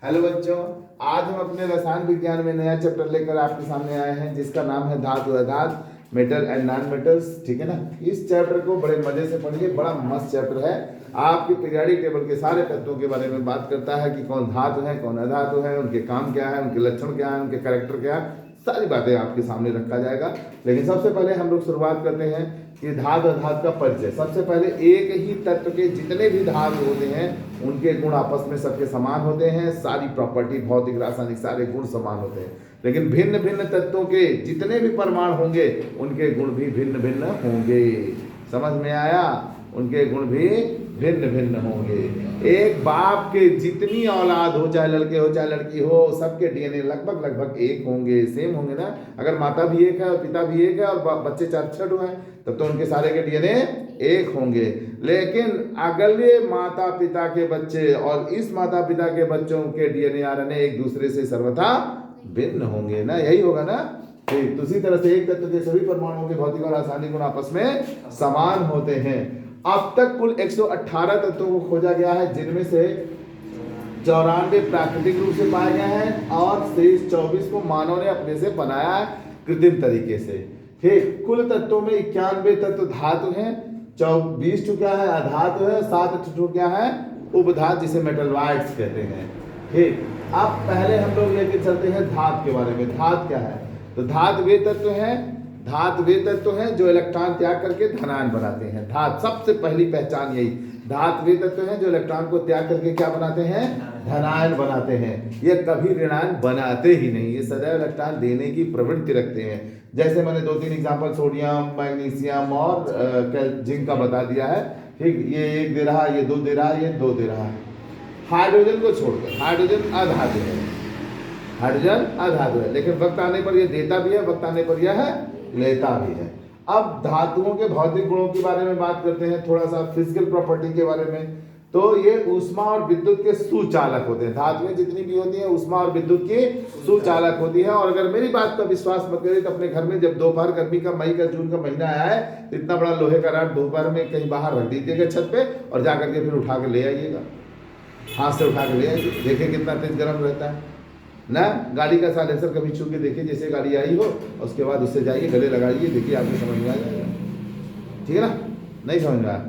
Hello बच्चों, आज हम अपने रसायन विज्ञान में नया चैप्टर लेकर आपके सामने आए हैं जिसका नाम है धातु अधात मेटल एंड नॉन मेटल्स। ठीक है ना। इस चैप्टर को बड़े मजे से पढ़िए, बड़ा मस्त चैप्टर है। आपके पीरियोडिक टेबल के सारे तत्वों के बारे में बात करता है कि कौन धातु है कौन अधातु है, उनके काम क्या है, उनके लक्षण क्या है, उनके कैरेक्टर क्या है, सारी बातें आपके सामने रखा जाएगा। लेकिन सबसे पहले हम लोग शुरुआत करते हैं कि धातु अधातु का परिचय। सबसे पहले एक ही तत्व के जितने भी धातु होते हैं उनके गुण आपस में सबके समान होते हैं, सारी प्रॉपर्टी भौतिक रासायनिक सारे गुण समान होते हैं। लेकिन भिन्न भिन्न तत्वों के जितने भी परमाणु होंगे उनके गुण भी भिन्न भिन्न होंगे। समझ में आया? उनके गुण भी भिन्न भिन्न होंगे। एक बाप के जितनी औलाद हो, चाहे लड़के हो चाहे लड़की हो, सबके डीएनए लगभग लगभग एक होंगे, सेम होंगे ना। अगर माता भी एक है और पिता भी एक है और बच्चे 4-6 हैं तब तो उनके सारे के डीएनए एक होंगे। लेकिन अगले माता पिता के बच्चे और इस माता पिता के बच्चों के डीएनए आरएनए एक दूसरे से सर्वथा भिन्न होंगे ना। यही होगा ना। ठीक तो उसी तरह से एक तत्व के सभी परमाणुओं के भौतिक और रासायनिक गुण आपस में समान होते हैं। अब तक कुल 118 तत्वों को खोजा गया है, जिनमें से 94 प्राकृतिक रूप से पाए गए हैं और शेष 24 को मानव ने अपने से बनाया है कृत्रिम तरीके से। ठीक, कुल तत्वों में 91 तत्व धातु हैं, 20 क्या है अधातु है, 7 क्या है उपधातु जिसे मेटलवाइड्स कहते हैं। ठीक, अब पहले हम लोग लेके चलते हैं धातु के बारे में। धातु क्या है? तो धातु वे तत्व हैं जो इलेक्ट्रॉन त्याग करके धनायन बनाते हैं। धातु सबसे पहली पहचान यही, धातु वे तत्व हैं जो इलेक्ट्रॉन को त्याग करके क्या बनाते हैं? धनायन बनाते हैं। ये कभी ऋणायन बनाते ही नहीं, ये सदैव इलेक्ट्रॉन देने की प्रवृत्ति रखते हैं। जैसे मैंने 2-3 एग्जाम्पल सोडियम, मैग्नीशियम और जिंक का बता दिया है। ठीक, ये 1 दे रहा, ये 2 दे रहा, ये 2 दे रहा। हाइड्रोजन को छोड़कर, हाइड्रोजन अधातु है, हाइड्रोजन अधातु है, लेकिन वक्त आने पर यह देता भी है, वक्त आने पर यह लेता भी है। अब धातुओं के भौतिक गुणों के बारे में बात करते हैं, थोड़ा सा फिजिकल प्रॉपर्टी के बारे में। तो ये ऊष्मा और विद्युत के सुचालक होते हैं। धातुएं जितनी भी होती हैं ऊष्मा और विद्युत की सुचालक होती है। और अगर मेरी बात का विश्वास मत करें तो अपने घर में जब दोपहर गर्मी का मई का जून का महीना आया है तो इतना बड़ा लोहे का रॉड दोपहर में कहीं बाहर रख दीजिएगा छत पे और जाकर के फिर उठा के ले आइएगा, हाथ से उठा के ले आइए, देखिए कितना तेज गर्म रहता है ना। गाड़ी का साइलेंसर कभी छू के देखिए, जैसे गाड़ी आई हो उसके बाद उससे जाइए गले लगाइए, देखिए आपको समझ में आ जाएगा। ठीक है ना? नहीं समझ में आया?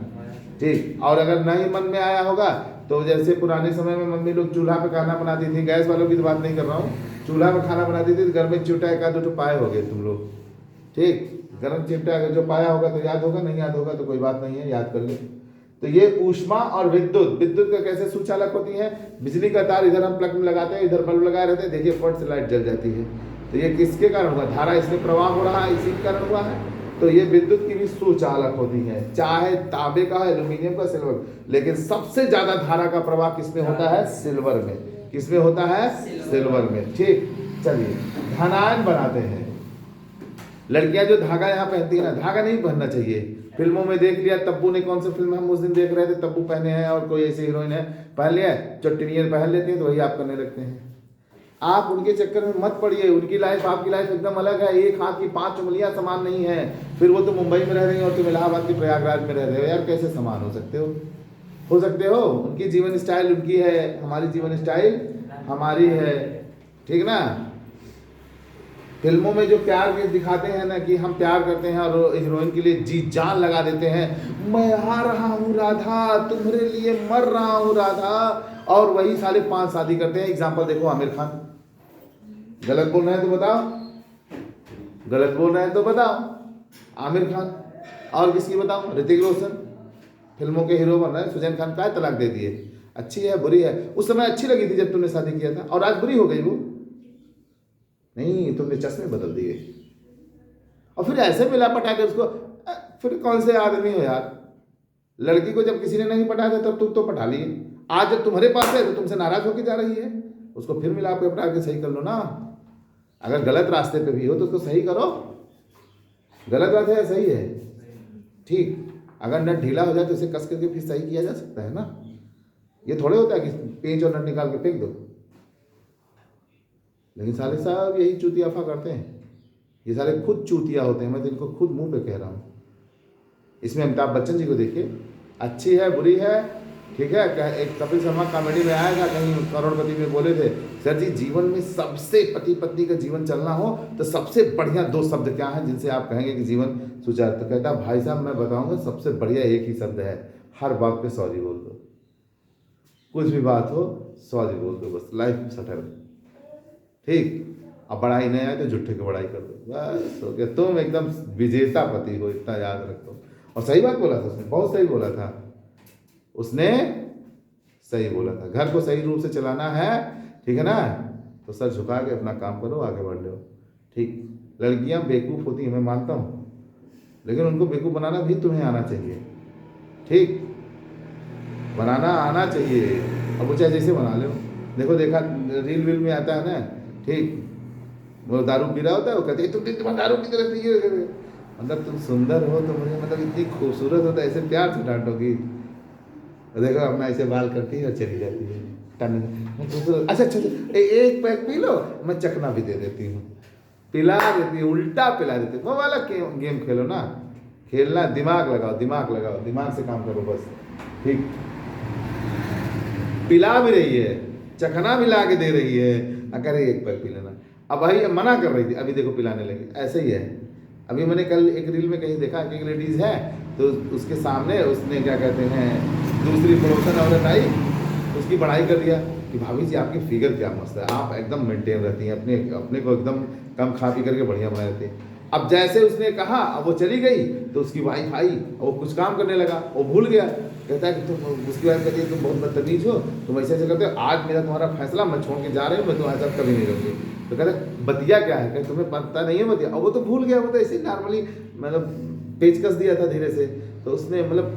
ठीक, और अगर नहीं मन में आया होगा तो जैसे पुराने समय में मम्मी लोग चूल्हा पे खाना बनाती थी, गैस वालों की तो बात नहीं कर रहा हूँ, चूल्हा पे खाना बनाती थी तो घर में चिमटा 1-2 पाए होगे तुम लोग। ठीक, गर्म चिमटा अगर जो पाया होगा तो याद होगा, नहीं याद होगा तो कोई बात नहीं है, याद कर ले। तो ये ऊष्मा और विद्युत का कैसे सुचालक होती है? बिजली का तार इधर हम प्लग में लगाते हैं, इधर बल्ब लगाए रहते हैं, देखिए फट से लाइट जल जाती है। तो ये किसके कारण हुआ? धारा इसमें प्रवाह हो रहा है, इसी के कारण हुआ है। तो ये विद्युत की भी सुचालक होती है, चाहे तांबे का, एल्यूमिनियम का, सिल्वर। लेकिन सबसे ज्यादा धारा का प्रवाह किसमें होता है? सिल्वर में। किसमें होता है? सिल्वर में। ठीक, चलिए धनायन बनाते हैं। लड़कियां जो धागा यहाँ पहनती है ना, धागा नहीं पहनना चाहिए। फिल्मों में देख लिया, तब्बू ने कौन सी फिल्म हम उस दिन देख रहे थे, तब्बू पहने हैं और कोई ऐसी हीरोइन है पहन लिया, चट्टनियन पहन लेती है तो वही आप करने लगते हैं। आप उनके चक्कर में मत पड़िए, उनकी लाइफ आपकी लाइफ एकदम अलग है। एक हाथ की 5 उंगलियां समान नहीं है। फिर वो तो मुंबई में रह रही है और तुम इलाहाबाद की प्रयागराज में रह रहे हो, यार कैसे समान हो सकते हो? हो सकते हो? उनकी जीवन स्टाइल उनकी है, हमारी जीवन स्टाइल हमारी है। ठीक ना? फिल्मों में जो प्यार के दिखाते हैं ना कि हम प्यार करते हैं और हीरोइन के लिए जी जान लगा देते हैं, मैं आ रहा हूँ राधा, तुम्हारे लिए मर रहा हूँ राधा, और वही साले 5 शादी करते हैं। एग्जाम्पल देखो आमिर खान। गलत बोल रहे हैं तो बताओ, गलत बोल रहे हैं तो बताओ। आमिर खान और किसकी बताओ? ऋतिक रोशन फिल्मों के हीरो बन रहे हैं। सुजैन खान का तलाक दे दिए। अच्छी है बुरी है? उस समय अच्छी लगी थी जब तुमने शादी किया था, और आज बुरी हो गई वो। नहीं, तुमने चश्मे बदल दिए और फिर ऐसे मिला पटा के उसको। फिर कौन से आदमी हो यार? लड़की को जब किसी ने नहीं पटा दिया तब तुम तो पटा लिए, आज जब तुम्हारे पास है तो तुमसे नाराज होकर जा रही है। उसको फिर मिला के पटा के सही कर लो ना। अगर गलत रास्ते पे भी हो तो उसको सही करो। गलत बात है या सही है? ठीक, अगर नट ढीला हो जाए तो उसे कस करके फिर सही किया जा सकता है ना। ये थोड़े होता है कि पेंच और नट निकाल के फेंक दो। लेकिन साले साहब यही चूतियाफा करते हैं। ये सारे खुद चूतिया होते हैं, मैं तो इनको खुद मुंह पे कह रहा हूँ। इसमें अमिताभ बच्चन जी को देखिए, अच्छी है बुरी है, ठीक है। एक कपिल शर्मा कॉमेडी में आया था, कहीं करोड़पति में बोले थे, सर जी जीवन में सबसे पति पत्नी का जीवन चलना हो तो सबसे बढ़िया 2 शब्द क्या हैं जिनसे आप कहेंगे कि जीवन सुचारू। तो कहता भाई साहब मैं बताऊंगा सबसे बढ़िया एक ही शब्द है, हर बात पे सॉरी बोल दो, कुछ भी बात हो सॉरी बोल दो, बस लाइफ सेटल। ठीक, अब बढ़ाई नहीं आए तो झूठे की बढ़ाई कर दो, बस हो गया, तुम एकदम विजेता पति हो, इतना याद रखो। और सही बात बोला था उसने, बहुत सही बोला था उसने, सही बोला था। घर को सही रूप से चलाना है, ठीक है ना, तो सर झुका के अपना काम करो, आगे बढ़ लो। ठीक, लड़कियां बेवकूफ़ होती हैं मैं मानता हूँ, लेकिन उनको बेवकूफ़ बनाना भी तुम्हें आना चाहिए। ठीक, बनाना आना चाहिए, अब वो चाहे जैसे बना लो। देखो देखा रील वील में आता है ना, ठीक, वो दारू पी रहा होता है, वो कहते हैं तुम दिन भर दारू पीते रहती है, मतलब तुम सुंदर हो तो मुझे मतलब इतनी खूबसूरत हो तो ऐसे प्यार से डांटोगी। देखो अपना ऐसे बाल करती है और चली जाती है, अच्छा अच्छा एक पैक पी लो, मैं चखना भी दे देती हूँ, पिला देती है, उल्टा पिला देती है। वो वाला गेम खेलो ना, खेलना, दिमाग लगाओ, दिमाग लगाओ, दिमाग से काम करो बस। ठीक, पिला भी रही है, चखना भी ला के दे रही है, अगर एक पैक पी लेना। अब भाई मना कर रही थी, अभी देखो पिलाने लगी, ऐसे ही है। अभी मैंने कल एक रील में कहीं देखा कि एक लेडीज़ है, तो उसके सामने उसने क्या कहते हैं दूसरी पड़ोसन औरत आई, उसकी बड़ाई कर दिया कि भाभी जी आपकी फिगर क्या मस्त है, आप एकदम मेंटेन रहती हैं, अपने को एकदम कम खा पी करके बढ़िया बना रहती हैं। अब जैसे उसने कहा, अब वो चली गई तो उसकी वाइफ आई, वो कुछ काम करने लगा, वो भूल गया, कहता है कि तुम, उसकी वाइफ कहती है तुम बहुत बदतमीज हो, तुम ऐसे ऐसे करते हो, आज मेरा तुम्हारा फैसला, मैं छोड़ के जा रही हूँ, मैं तुम्हारे साथ कभी नहीं रहूँगी। तो कहते बतिया क्या है, कहते तुम्हें पता नहीं है बतिया, अब वो तो भूल गया, वो तो ऐसे ही नॉर्मली मतलब पेचकस दिया था धीरे से, तो उसने मतलब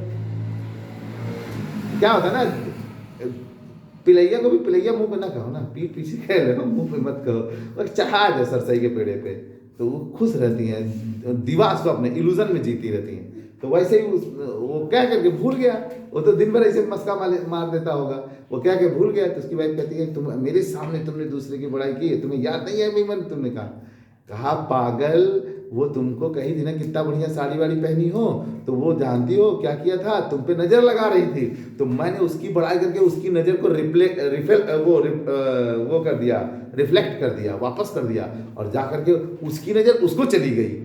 क्या होता है ना, पिलैया को भी पिलैया मुंह पे ना कहो ना, पीठ पीछे कह लो, मुंह पे मत कहो। और जहाज है सरसई के पेड़े पे, तो वो खुश रहती हैं, दीवार को अपने इल्यूजन में जीती रहती हैं। तो वैसे ही वो क्या करके भूल गया, वो तो दिन भर ऐसे मस्का मार देता होगा, वो क्या के भूल गया। तो उसकी वाइफ कहती है तुम मेरे सामने तुमने दूसरे की बड़ाई की, तुम्हें याद नहीं है मीमन, तुमने कहा पागल, वो तुमको कही थी ना कितना बढ़िया साड़ी वाड़ी पहनी हो, तो वो जानती हो क्या किया था, तुम पे नज़र लगा रही थी, तो मैंने उसकी बड़ाई करके उसकी नज़र को वो कर दिया, रिफ्लेक्ट कर दिया, वापस कर दिया, और जा करके उसकी नज़र उसको चली गई।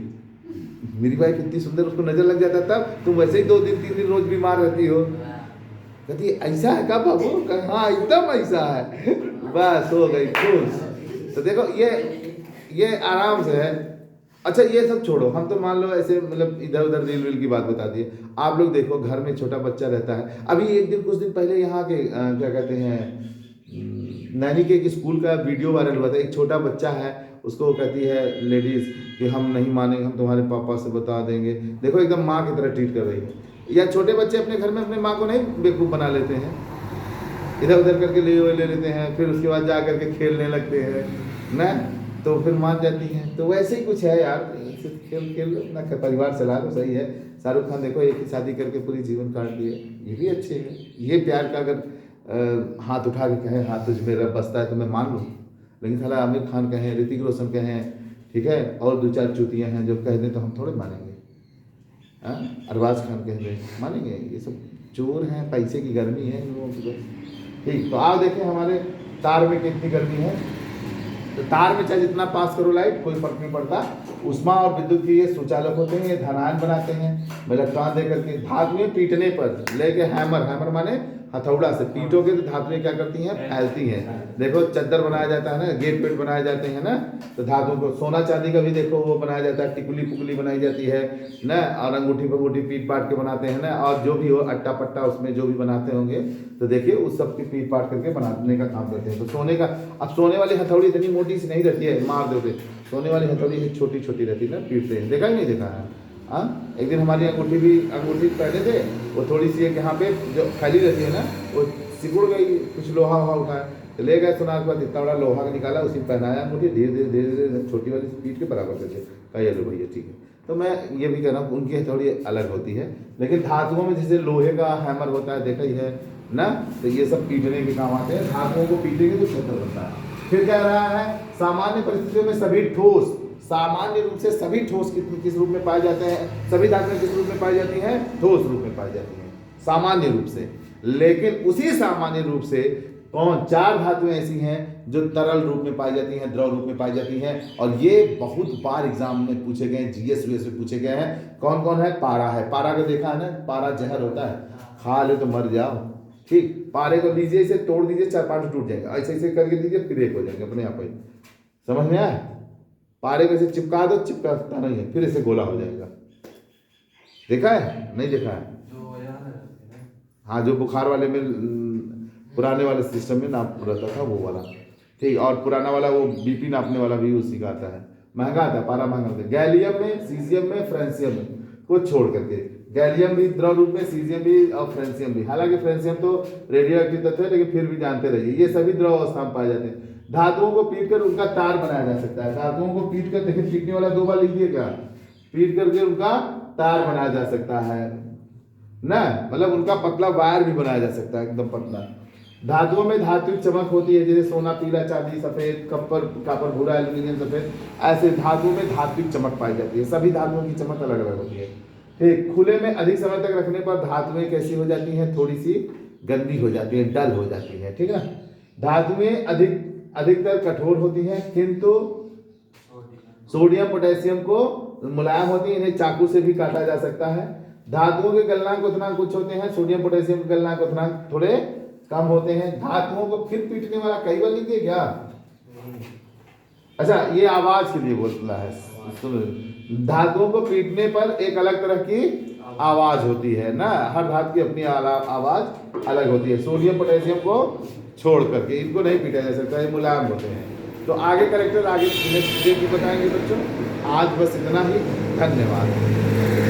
मेरी वाइफ इतनी सुंदर, उसको नज़र लग जाता तब, तुम वैसे ही 2 दिन 3 दिन रोज बीमार रहती हो। कहती ऐसा है का बाबू, हाँ एकदम ऐसा है, बस हो गई खुश। तो देखो ये आराम से है। अच्छा ये सब छोड़ो, हम तो मान लो ऐसे मतलब इधर उधर रील वील की बात बता दी। आप लोग देखो घर में छोटा बच्चा रहता है, अभी एक दिन कुछ दिन पहले यहाँ के क्या कहते हैं नैनी के एक स्कूल का वीडियो वायरल हुआ था। एक छोटा बच्चा है, उसको कहती है लेडीज़ कि हम नहीं मानेंगे, हम तुम्हारे पापा से बता देंगे। देखो एकदम माँ की तरह ट्रीट कर रही है। या छोटे बच्चे अपने घर में अपने माँ को नहीं बेवकूफ़ बना लेते हैं, इधर उधर करके ले लेते हैं, फिर उसके बाद जा करके खेलने लगते हैं ना, तो फिर मान जाती हैं। तो वैसे ही कुछ है यार, खेल लो अपना परिवार चला लो, सही है। शाहरुख खान देखो एक ही शादी करके पूरी जीवन काट दिए, ये भी अच्छे हैं। ये प्यार का अगर हाथ उठा के कहें हाँ तुझ में रब बसता है तो मैं मान लूँ, लेकिन साला आमिर खान कहें, ऋतिक रोशन कहें, ठीक है, और 2-4 चूतियाँ हैं जो कह दें तो हम थोड़े मानेंगे। हाँ, अरबाज खान कह दें मानेंगे? ये सब चोर हैं, पैसे की गर्मी है इन लोगों की। ठीक, तो आप देखें हमारे तार में कितनी गर्मी है। तो तार में चाहे जितना पास करो लाइट, कोई फर्क नहीं पड़ता। उष्मा और विद्युत के ये सुचालक होते हैं, ये धनायन बनाते हैं इलेक्ट्रॉन दे करके। धातुएं पीटने पर लेके हैमर माने हथौड़ा से पीटोगे तो धातुएं क्या करती हैं, फैलती हैं। देखो चद्दर बनाया जाता है ना, गेट पेट बनाए जाते हैं ना, तो धातुओं को, सोना चांदी का भी देखो वो बनाया जाता है, टिकुली पुकुली बनाई जाती है ना, और अंगूठी फंगूठी पीट पाट के बनाते हैं ना, और जो भी हो अट्टा पट्टा उसमें जो भी बनाते होंगे, तो देखिए उस सब की पीट पाट करके बनाने का काम करते हैं। तो सोने का, अब सोने वाली हथौड़ी इतनी मोटी सी नहीं रहती है, मार दोगे। सोने वाली हथौड़ी छोटी छोटी रहती है ना, पीटते हैं, देखा ही नहीं देखा है। हाँ, एक दिन हमारी अंगूठी पहने थे, वो थोड़ी सी एक यहाँ पे जो फैली रहती है ना, वो सिकुड़ गई, कुछ लोहा वोहा उठाया, तो ले गए सुनार के बाद इतना बड़ा लोहा का निकाला, उसी पहनाया अंगूठी, धीरे धीरे छोटी वाली पीट के बराबर करके कहा ये लो भैया ठीक है। तो मैं ये भी कह रहा हूँ उनकी हथौड़ी अलग होती है, लेकिन धातुओं में जैसे लोहे का हैमर होता है, देखा ही है ना, तो ये सब पीटने के काम आते हैं। धातुओं को पीटेंगे तो छत्तर बनता है। फिर कह रहा है सामान्य परिस्थितियों में सभी ठोस, सामान्य रूप से सभी ठोस किस रूप में पाए जाते हैं, सभी धातुएं किस रूप में पाई जाती हैं, ठोस रूप में पाई जाती हैं सामान्य रूप से। लेकिन उसी सामान्य रूप से कौन 4 धातुएं ऐसी हैं जो तरल रूप में पाई जाती हैं, द्रव रूप में पाई जाती हैं, और ये बहुत बार एग्जाम में पूछे गए, जीएस वीएस में पूछे गए हैं। कौन कौन है? पारा है, पारा को देखा है ना, पारा जहर होता है, खा ले तो मर जाओ। ठीक, पारे को लीजिए, इसे तोड़ दीजिए, 4-5 टूट जाएगा, ऐसे ऐसे करके दीजिए, फिर एक हो जाएंगे अपने आप ही। समझ में आया? पारे को इसे चिपका दो, चिपकता नहीं है, फिर इसे गोला हो जाएगा। देखा है? नहीं देखा है? हाँ, जो बुखार वाले में पुराने वाले सिस्टम में नाप रहता था वो वाला। ठीक, और पुराना वाला वो बीपी नापने वाला भी उसी का आता है, महंगा आता है, पारा महंगा आता है। गैलियम में, सीजियम में, फ्रेंसियम में को छोड़ करके, गैलियम भी द्रव रूप में, सीजियम भी और फ्रेंसियम भी। हालांकि फ्रेंसियम तो रेडियो एक्टिव तत्व है, लेकिन फिर भी जानते रहिए ये सभी द्रव अवस्था में पाए जाते हैं। धातुओं को पीट कर उनका तार बनाया जा सकता है। धातुओं को पीट कर, देखिए पीटने वाला 2 बार लिखिएगा, पीट करके उनका तार बनाया जा सकता है ना, मतलब उनका पतला वायर भी बनाया जा सकता है, एकदम पतला। धातुओं में धात्विक चमक होती है, जैसे सोना, पीला, चांदी, सफेद, कॉपर, भूरा, एल्यूमिनियम, सफेद, ऐसे धातुओं में धात्विक चमक पाई जाती है। सभी धातुओं की चमक अलग अलग होती है। ठीक, खुले में अधिक समय तक रखने पर धातुएं कैसी हो जाती हैं? थोड़ी सी गंदी हो जाती है, डल हो जाती है। ठीक है ना? धातुएं अधिकतर कठोर होती हैं, किंतु सोडियम पोटेशियम को मुलायम होती है, इन्हें चाकू से भी काटा जा सकता है। धातुओं के गलनांक उतना कुछ होते हैं, सोडियम पोटेशियम के गलनांक उतना थोड़े कम होते हैं। धातुओं को फिर पीटने वाला कई बार लिखिए क्या? अच्छा, ये आवाज के लिए बोलता है, धातुओं को पीटने पर एक अलग तरह की आवाज होती है ना, हर धातु की अपनी आवाज अलग होती है। सोडियम पोटेशियम को छोड़ करके इनको नहीं पीटा जा सकता, ये मुलायम होते हैं। तो आगे करेक्टर आगे नेक्स्ट डे की बताएंगे बच्चों। आज बस इतना ही, धन्यवाद।